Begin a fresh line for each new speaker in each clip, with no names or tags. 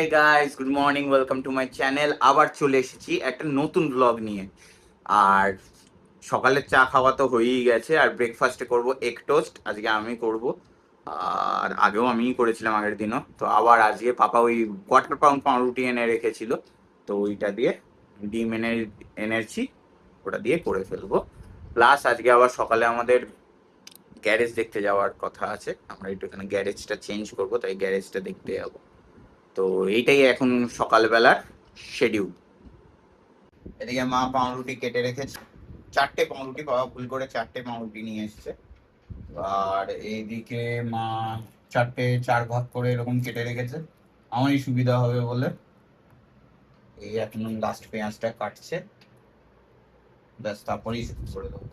Hey guys, good morning. Welcome to my channel. আবার চলে এসেছি একটা নতুন ব্লগ নিয়ে। আর সকালের চা খাওয়া তো হয়েই গেছে, আর ব্রেকফাস্টে করব এগ টোস্ট। আজকে আমি করব, আর আগেও আমিই করেছিলাম আগের দিনও। তো আবার আজকে পাপা ওই কোয়ার্টার পাউন্ড পাউরুটি এনে রেখেছিল, তো ওইটা দিয়ে ডিম এনেছি, ওটা দিয়ে করে ফেলবো। প্লাস আজকে আবার সকালে আমাদের গ্যারেজ দেখতে যাওয়ার কথা আছে। আমরা একটু এখানে গ্যারেজটা চেঞ্জ করব, তাই গ্যারেজটা দেখতে যাবো। তো এইটাই এখন সকালবেলার শিডিউল। এদিকে মা পাউরুটি কেটে রেখেছে, 4টে পাউরুটি, বাবা ভুল করে 4টে পাউরুটি নিয়ে এসছে। আর এইদিকে মা 4টে 4 ভাগ করে এরকম কেটে রেখেছে, আমারই সুবিধা হবে বলে। এই এখন লাস্ট পেঁয়াজটা কাটছে, ব্যাস তারপরেই শুরু করে দেবো।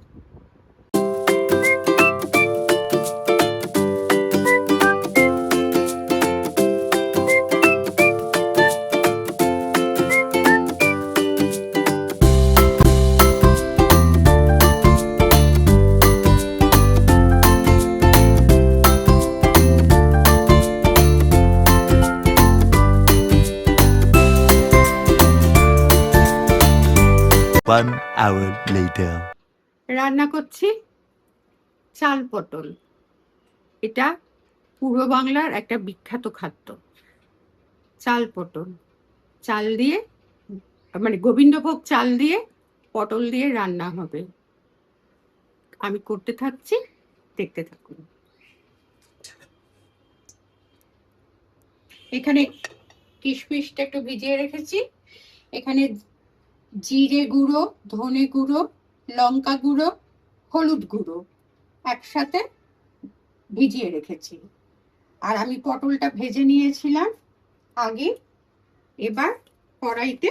One hour later.
রান্না করছি চাল পটল। এটা পূর্ব বাংলার একটা বিখ্যাত খাদ্য। চাল পটল, চাল দিয়ে মানে গোবিন্দভোগ চাল দিয়ে পটল দিয়ে রান্না হবে। আমি করতে থাকছি, দেখতে থাকুন। এখানে কিশমিশটা একটু ভিজিয়ে রেখেছি। এখানে জিরে গুঁড়ো, ধনে গুঁড়ো, লঙ্কা গুঁড়ো, হলুদ গুঁড়ো একসাথে ভিজিয়ে রেখেছি। আর আমি পটলটা ভেজে নিয়েছিলাম আগে। এবার কড়াইতে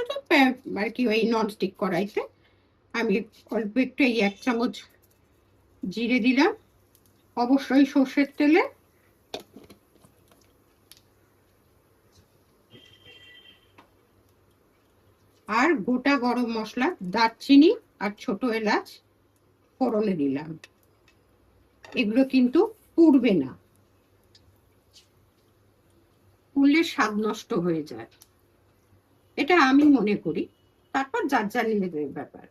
তো আর কি ওই ননস্টিক কড়াইতে আমি অল্প একটু এই 1 চামচ জিরে দিলাম, অবশ্যই সর্ষের তেলে। আর গোটা গরম মশলা, দারচিনি আর ছোট এলাচ ফোড়নে দিলাম। এগুলো কিন্তু পুড়বে না, পুড়লে স্বাদ নষ্ট হয়ে যায়, এটা আমি মনে করি। তারপর যার যার নিজেদের ব্যাপার।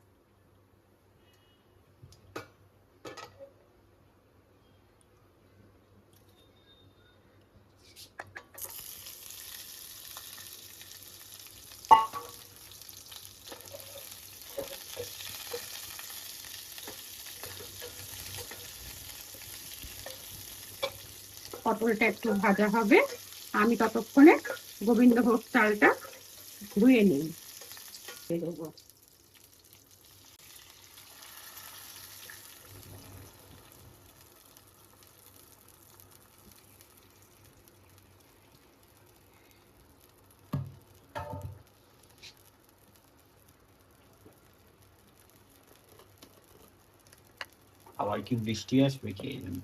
পটলটা একটু ভাজা হবে, আমি ততক্ষণে গোবিন্দভোগ চালটা ধুয়ে নিই, দেবো।
আবার কি বৃষ্টি আসবে কি জানি।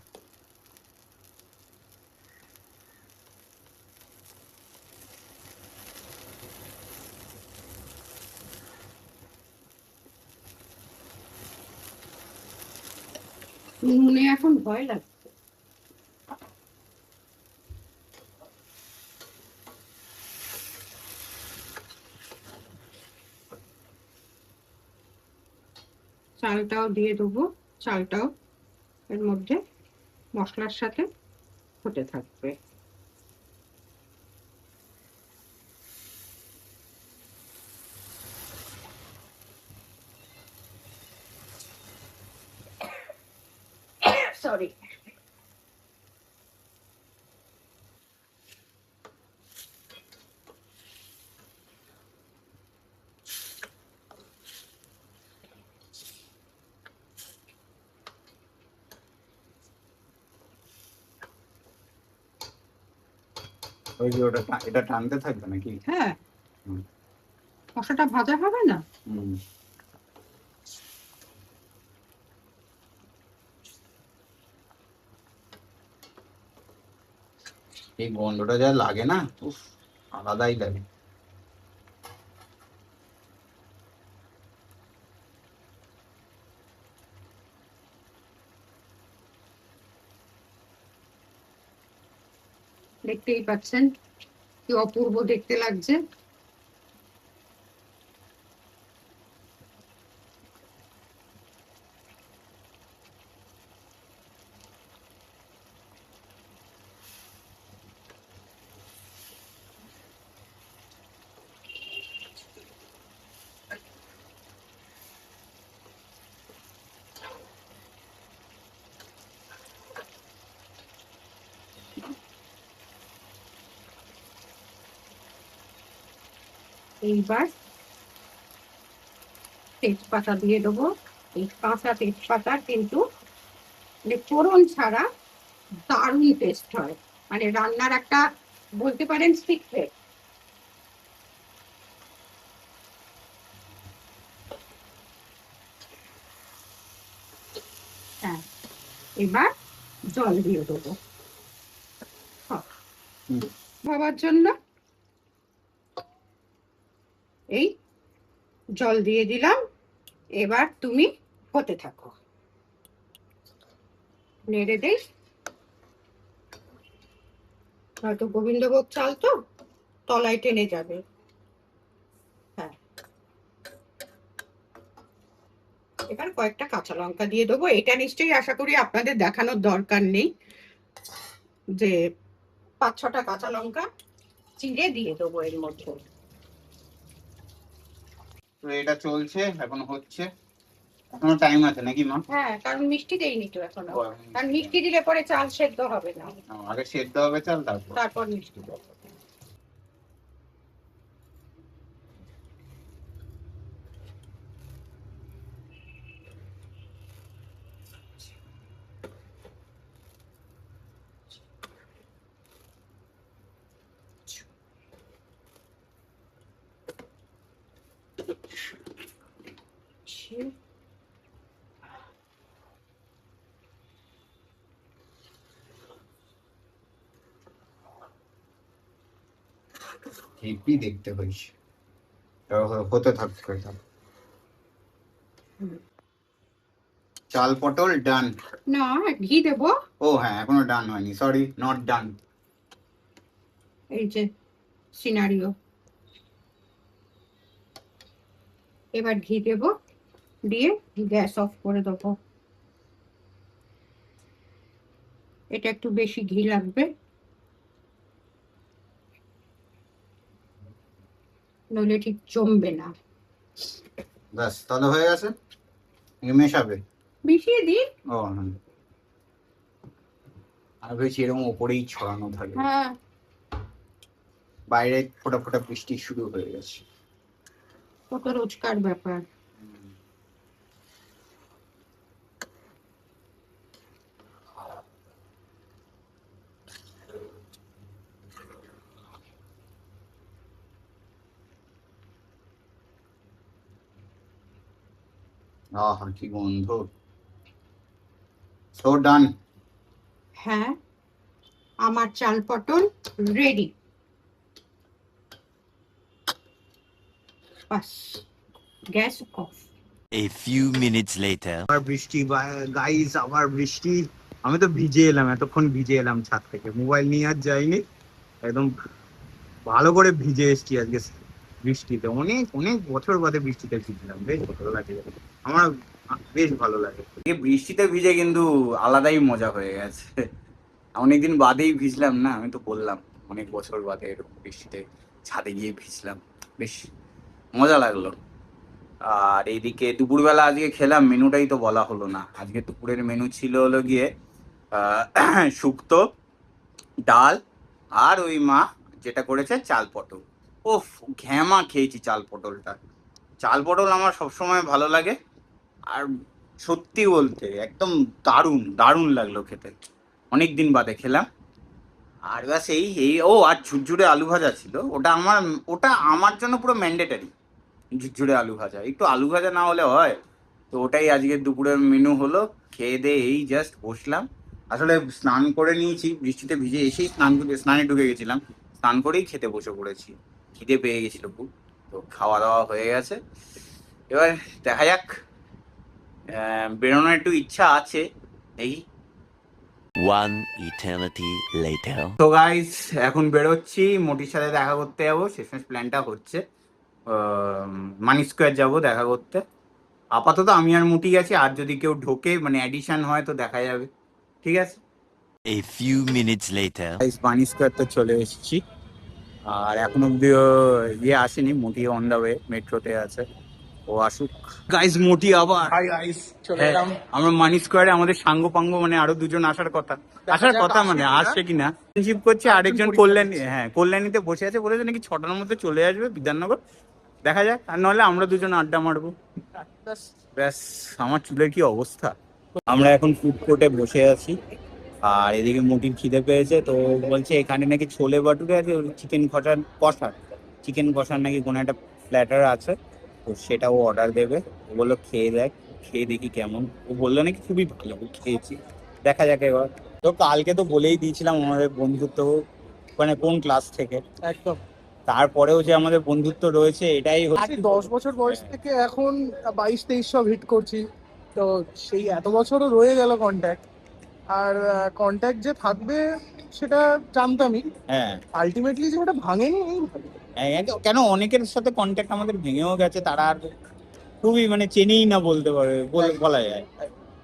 নুনে এখন ভয় লাগছে। চালটাও দিয়ে দেবো, চালটাও এর মধ্যে মশলার সাথে হতে থাকবে। সরি।
ওই যে ওটা এটা টানতে থাকবে নাকি?
হ্যাঁ, মশলাটা ভাজা হবে না।
এই গন্ধটা যা লাগে না, উফ, আলাদাই লাগে।
দেখতেই পাচ্ছেন কি অপূর্ব দেখতে লাগছে। এইবার তেজপাতা দিয়ে দেবো। এই কাঁচা তেজপাতা কিন্তু ফোড়ন ছাড়া দারুণ টেস্ট হয়, মানে রান্নার একটা বলতে পারেন সিক্রেট। হ্যাঁ, এবার জল দিয়ে দেবো ভাবার জন্য। এই জল দিয়ে দিলাম, এবার তুমি হতে থাকো, নেড়ে দেই। হয়তো গোবিন্দভোগ চাল তো তলায় টেনে যাবে। হ্যাঁ, এবার কয়েকটা কাঁচা লঙ্কা দিয়ে দেবো। এটা নিশ্চয়ই আশা করি আপনাদের দেখানোর দরকার নেই যে 5-6টা কাঁচা লঙ্কা চিড়ে দিয়ে দেবো এর মধ্যে।
তো এটা চলছে, এখন হচ্ছে, এখনো টাইম আছে নাকি মা?
হ্যাঁ, কারণ মিষ্টি দেইনি তো এখনো, কারণ মিষ্টি দিলে পরে চাল সেদ্ধ হবে না।
আগে সেদ্ধ হবে চাল,
তারপর মিষ্টি দেবো।
হেভি দেখতে হয়েছে, হতে থাকবে। চাল পটল ডান।
না, ঘি দেবো।
ও হ্যাঁ, এখনো ডান হয়নি, সরি, নট ডান।
এই যে সিনারিও। এবার ঘি দেবো, দিয়ে গ্যাস অফ করে দেবো। এটা একটু বেশি ঘি লাগবে, নইলে ঠিক জমবে না।
ব্যাস, তাহলে হয়ে গেছে, মেশাবে।
মিশিয়ে দিই।
ও হ্যাঁ, আর ভেবেছি এরকম ওপরেই ছড়ানো থাকে।
হ্যাঁ,
বাইরে ফোটা ফোটা বৃষ্টি শুরু হয়ে গেছে।
কত রোজকার ব্যাপার।
আহা কি গন্ধ। সো ডান।
হ্যাঁ, আমার চাল পটল ready. Bus, gas off.
A few minutes later.
আবার বৃষ্টি, গাইস আবার বৃষ্টি। আমি তো ভিজে এলাম, এতক্ষণ ভিজে এলাম ছাদ থেকে, মোবাইল নিয়ে আর যাইনি, একদম ভালো করে ভিজে এসেছি আজকে বৃষ্টিতে। অনেক অনেক বছর বাদে বৃষ্টিতে ভিজলাম, বেশ ভালো লাগে আমার, বেশ ভালো লাগে। বৃষ্টিতে ভিজে কিন্তু আলাদাই মজা হয়ে গেছে, অনেকদিন বাদেই ভিজলাম না, আমি তো বললাম অনেক বছর বাদে এরকম বৃষ্টিতে ছাদে গিয়ে ভিজলাম, বেশ মজা লাগলো। আর এইদিকে দুপুরবেলা আজকে খেলাম, মেনুটাই তো বলা হলো না। আজকে দুপুরের মেনু ছিল হলো গিয়ে শুক্তো, ডাল, আর ওই মা যেটা করেছে চাল পটল। ওফ, ঘ্যামা খেয়েছি চাল পটলটা। চাল পটল আমার সবসময় ভালো লাগে, আর সত্যি বলতে একদম দারুণ দারুণ লাগলো খেতে, অনেক দিন বাদে খেলাম। আর ব্যাস এই এই ও, আর ঝুরঝুরে আলু ভাজা ছিল, ওটা আমার জন্য পুরো ম্যান্ডেটারি। ঝুরঝুরে আলু ভাজা, একটু আলু ভাজা না হলে হয়? তো ওটাই আজকে দুপুরের মেনু হলো। খেয়ে দিয়ে এই জাস্ট বসলাম। আসলে স্নান করে নিয়েছি, বৃষ্টিতে ভিজে এসেই স্নানে ঢুকে গেছিলাম, স্নান করেই খেতে বসে পড়েছি, খিদে পেয়ে গেছিল খুব। তো খাওয়া দাওয়া হয়ে গেছে, এবার দেখা যাক, বেরোনোর একটু ইচ্ছা আছে, এই
One eternity later.
তো গাইস এখন বেরোচ্ছি, মোটির সাথে দেখা করতে যাবো, শেষমেশ প্ল্যানটা হচ্ছে মানি স্কোয়ার যাবো দেখা করতে। আপাতত আমি আর মুটি গেছি, আর যদি কেউ ঢোকে মানে অ্যাডিশন হয় তো দেখা যাবে, ঠিক আছে।
A few minutes later.
Guys money square তো চলে এসেছি, আর এখন অব্দি আসেনি, মোটি অন দ্য ওয়ে, মেট্রোতে আছে, ও আসুক। গাইস মোটি আবার
হাই গাইস, চলে
হ্যাঁ,
এলাম।
আমরা মানি স্কোয়ারে আমাদের সাঙ্গ পাঙ্গ মানে আরো দুজন আসার কথা, মানে আসছে কিনা ফ্রেন্ডশিপ করছে। আরেকজন কল্যাণী, হ্যাঁ কল্যাণীতে বসে আছে, বলেছে নাকি 6টার মধ্যে চলে আসবে বিধাননগর, দেখা যাক। আর নাহলে আমরা দুজন আড্ডা মারবো, ব্যাস। আমার চুলের কি অবস্থা। আমরা এখন ফুড কোর্টে বসে আছি, আর এদিকে মোটির খিদে পেয়েছে, তো বলছে এখানে নাকি ছোলে বাটুরে আছে, চিকেন কষার নাকি কোনো একটা প্ল্যাটার আছে, তো সেটা ও অর্ডার দেবে। ও বললো খেয়ে দেখি কেমন। ও বললো নাকি খুবই ভালো, খেয়েছি, দেখা যাক এবার। তো কালকে তো বলেই দিয়েছিলাম আমাদের বন্ধুত্ব মানে কোন ক্লাস থেকে,
একদম
তারপরেও যে আমাদের বন্ধুত্ব রয়েছে এটাই হচ্ছে
10 বছর বয়স থেকে এখন 22-23 সব হিট করছি, তো সেই এত বছরও রয়ে গেল কন্ট্যাক্ট। আর কন্ট্যাক্ট যে থাকবে সেটা জানতামই,
হ্যাঁ
আলটিমেটলি যে ওটা ভাঙেনি এই ভালো।
কেন অনেকের সাথে কন্ট্যাক্ট আমাদের ভেঙেও গেছে, তারা আর খুবই মানে চেনেই না বলতে পারে, বলা যায়।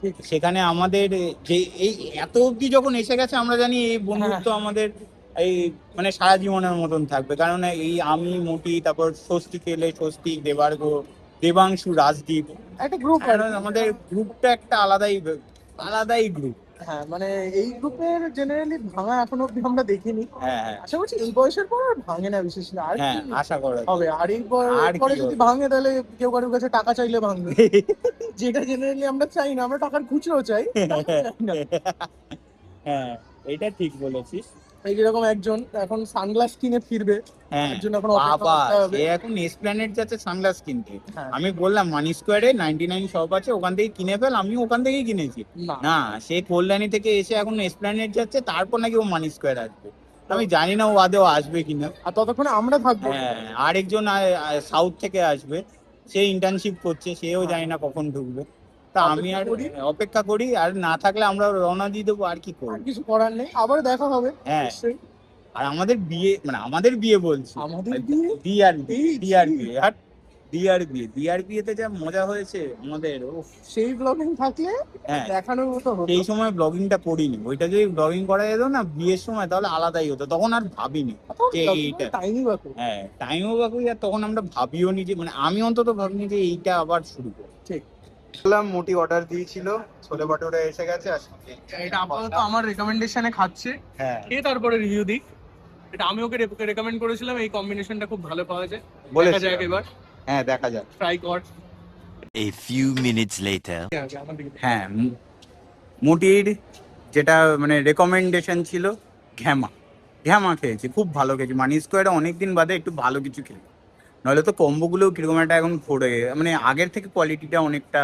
ঠিক।
সেখানে আমাদের যে এই এত অবধি যখন এসে গেছে, আমরা জানি এই বন্ধুত্ব আমাদের এই মানে সারা জীবনের মতন থাকবে। কারণ এই আমি মোটি, তারপর স্বস্তিক এলে স্বস্তিক, দেবাংশু, রাজদীপ,
একটা গ্রুপ,
আমাদের গ্রুপটা একটা আলাদাই গ্রুপ।
হ্যাঁ মানে এই গ্রুপের জেনারেলি ভাঙা এখনো অব্দি আমরা দেখিনি।
হ্যাঁ
আশা করছি এই বয়সের পর আর ভাঙে না বিশেষ করে। আর
হ্যাঁ,
কি
আশা করা যায়।
হবে, আর এই
আর কি
পরে যদি
হবে?
ভাঙে তাহলে কেউ কারোর কাছে টাকা চাইলে ভাঙবে, যেটা জেনারেলি আমরা চাই না, আমরা টাকার খুচরো চাই, টাকা চাই না।
হ্যাঁ এটা ঠিক বলেছিস।
এই যেরকম একজন এখন সানগ্লাস কিনে ফিরবে,
হ্যাঁ
তার জন্য এখন অপেক্ষা
বাবা,
করতে হবে।
সে এখন এসপ্ল্যানেড যাচ্ছে সানগ্লাস কিনতে।
হ্যাঁ।
আমি বললাম মানি স্কোয়ারে 99 শপ আছে, ওখান থেকে কিনে ফেল, আমি ওখান থেকেই কিনেছি।
না,
না, সে কল্যাণী থেকে এসে এখন এসপ্ল্যানেড যাচ্ছে, তারপর নাকি ও মানি স্কোয়ার আসবে। আমি জানি না ও আদেও আসবে কিনা।
আর ততক্ষণে আমরা থাকবো।
হ্যাঁ, আরেকজন সাউথ থেকে আসবে, সে ইন্টার্নশিপ করছে, সেও জানি না কখন ঢুকবে। তা আমি আর অপেক্ষা করি, আর না থাকলে আমরা রওনা দিয়ে দেবো, আর কি
আর
করবো।
কিছু করার নেই, আবার দেখা হবে।
হ্যাঁ।
নিশ্চয়ই।
আর আমাদের বিয়ে বলছি,
আমাদের বিয়ে?
বিয়েতে যা মজা হয়েছে আমাদের, উফ।
সেই ব্লগিং থাকলে
হ্যাঁ,
দেখানোর মতো হতো।
সেই সময় ব্লগিংটা করিনি, ওইটা যদি ব্লগিং করা যেত না বিয়ের সময়, তাহলে আলাদাই হতো। তখন আর ভাবিনি যে এইটা,
টাইমই বাকি।
হ্যাঁ টাইমও বাকি, আর তখন আমরা ভাবিও নি যে, মানে আমি অন্তত ভাবিনি যে এইটা আবার শুরু করবো।
ঠিক।
মোটি অর্ডার দিয়েছিল, ছোলে বাটোরা এসে গেছে।
এটা আপাতত আমার রেকমেন্ডেশনে খাচ্ছে,
হ্যাঁ
খেয়ে তারপরে রিভিউ দিই। এটা আমি ওকে রেকমেন্ড করেছিলাম, এই কম্বিনেশনটা খুব ভালো পাওয়া যায়।
বলেছে।
দেখা যাক এবার,
হ্যাঁ দেখা যাক।
ট্রাই কর।
A few minutes later.
হ্যাঁ, মোটির যেটা মানে রেকমেন্ডেশন ছিল ঘ্যামা খেয়েছি, খুব ভালো খেয়েছি। মানি স্কোয়ারে অনেকদিন বাদে একটু ভালো কিছু খেলি, নাহলে তো কম্বোগুলো কিরকম একটা এখন পড়ে, মানে আগের থেকে কোয়ালিটিটা অনেকটা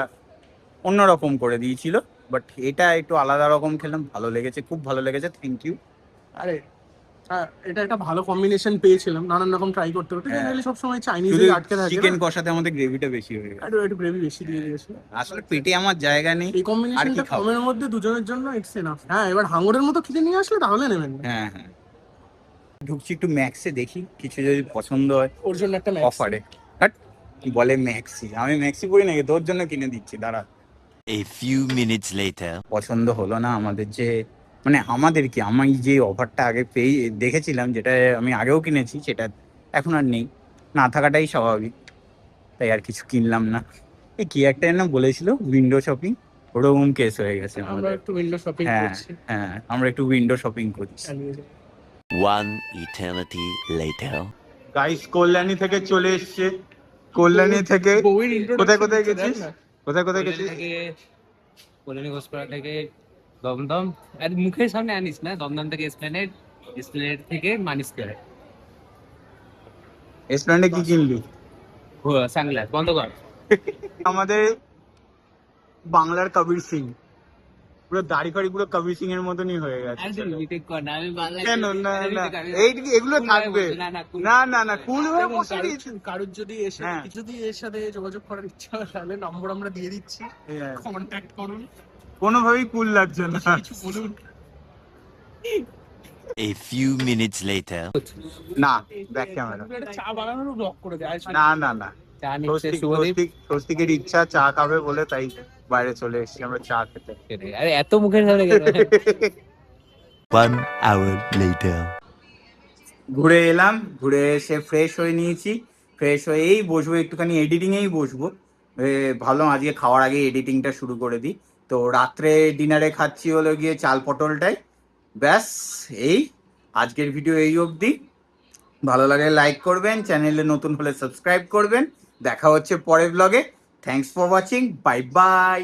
অন্যরকম করে দিয়েছিল, বাট এটা একটু আলাদা রকম খেলাম, ভালো লেগেছে, খুব ভালো লেগেছে, থ্যাংক ইউ।
আরে হ্যাঁ, এটা একটা ভালো কম্বিনেশন পেয়েছিলাম, নানান রকম ট্রাই করতে হতো।
হ্যাঁ।
জেনারেলি সবসময়
শুধু
চাইনিজে আটকে থাকে
চিকেন
না,
কষাতে আমাদের গ্রেভিটা বেশি হয়ে গেছে,
একটু গ্রেভি বেশি দিয়ে দিয়েছে।
আসলে পেটে আমার জায়গা নেই।
এই কম্বিনেশনটা
খাবো?
কমের মধ্যে দুজনের জন্য ইটস এনাফ। হ্যাঁ, এবার হাঙরের মতো খিদে নিয়ে আসলে তাহলে নেবেন না।
হ্যাঁ হ্যাঁ, ঢুকছি একটু ম্যাক্সে, দেখি কিছু যদি পছন্দ হয়
ওর জন্য একটা ম্যাক্স।
অফারে। বলে ম্যাক্সি, আমি ম্যাক্সি পড়ি নাকি, তোর জন্য কিনে দিচ্ছি, দাঁড়া।
A few minutes later.
পছন্দ হলো না আমাদের, যে মানে আমাদের কি, আমি যে অফারটা আগে দেখেছিলাম, যেটা আমি আগেও কিনেছি, সেটা এখন আর নেই, না থাকাটাই স্বাভাবিক, তাই আর কিছু কিনলাম না। এই কি একটা না বলেছিল উইন্ডো শপিং, ওরকম কেস হয়ে গেছে
আমরা
আমাদের।
একটু উইন্ডো শপিং
হ্যাঁ
করছি।
হ্যাঁ, আমরা একটু উইন্ডো শপিং করছি।
One eternity later.
Guys Kalyani থেকে চলে এসছে, কল্যাণী থেকে
বউয়ের introduction
কোথায় কোথায়
দিচ্ছে,
গেছিস?
দেখ না।
কোথায় গেছিস?
কল্যাণী ঘোষপাড়া থেকে দমদম, আর মুখের সামনে আনিস না, দমদম থেকে এসপ্ল্যানেড, এসপ্ল্যানেড থেকে মানি স্কয়ার।
এসপ্ল্যান্ডে কি কিনলি?
সানগ্লাস বন্ধ কর।
আমাদের বাংলার কবির সিং, পুরো দাড়ি ফাড়ি পুরো কবির সিং এর মতনই হয়ে গেছে।
আর তুই retake কর না, আমি বাংলা
কেন? না না, এগুলো থাকবে। না কুল হয়ে বসে দিয়েছি।
কারোর যদি এসে
হ্যাঁ।
কিছু দিয়ে এর সাথে যোগাযোগ করার ইচ্ছা হয় তাহলে নম্বর আমরা দিয়ে দিচ্ছি,
হ্যাঁ,
কন্ট্যাক্ট করুন,
কোনোভাবেই কুল লাগছে না।
কিছু বলুন।
A few minutes later.
না, ব্যাক ক্যামেরা।
একটা চা বানানোর ব্লগ করে দেয়
না না না,
চা নিচ্ছে শুভদীপ।
স্বস্তিকের ইচ্ছা চা খাবে বলে তাই বাইরে চলে এসেছি আমরা চা খেতে।
আরে এত মুখের সামনে কেন?
1 hour later.
ঘুরে এলাম, ঘুরে এসে ফ্রেশ হয়ে নিয়েছি, ফ্রেশ হয়েই বসবো, একটুখানি এডিটিংয়েই বসবো। ভাবলাম আজকে খাওয়ার আগে এডিটিংটা শুরু করে দিই। তো রাত্রে ডিনারে খাচ্ছি হলো গিয়ে চাল পটলটাই। ব্যাস, এই আজকের ভিডিও এই অবধি। ভালো লাগলে লাইক করবেন, চ্যানেলে নতুন হলে সাবস্ক্রাইব করবেন। দেখা হচ্ছে পরের ব্লগে। Thanks for watching, bye bye.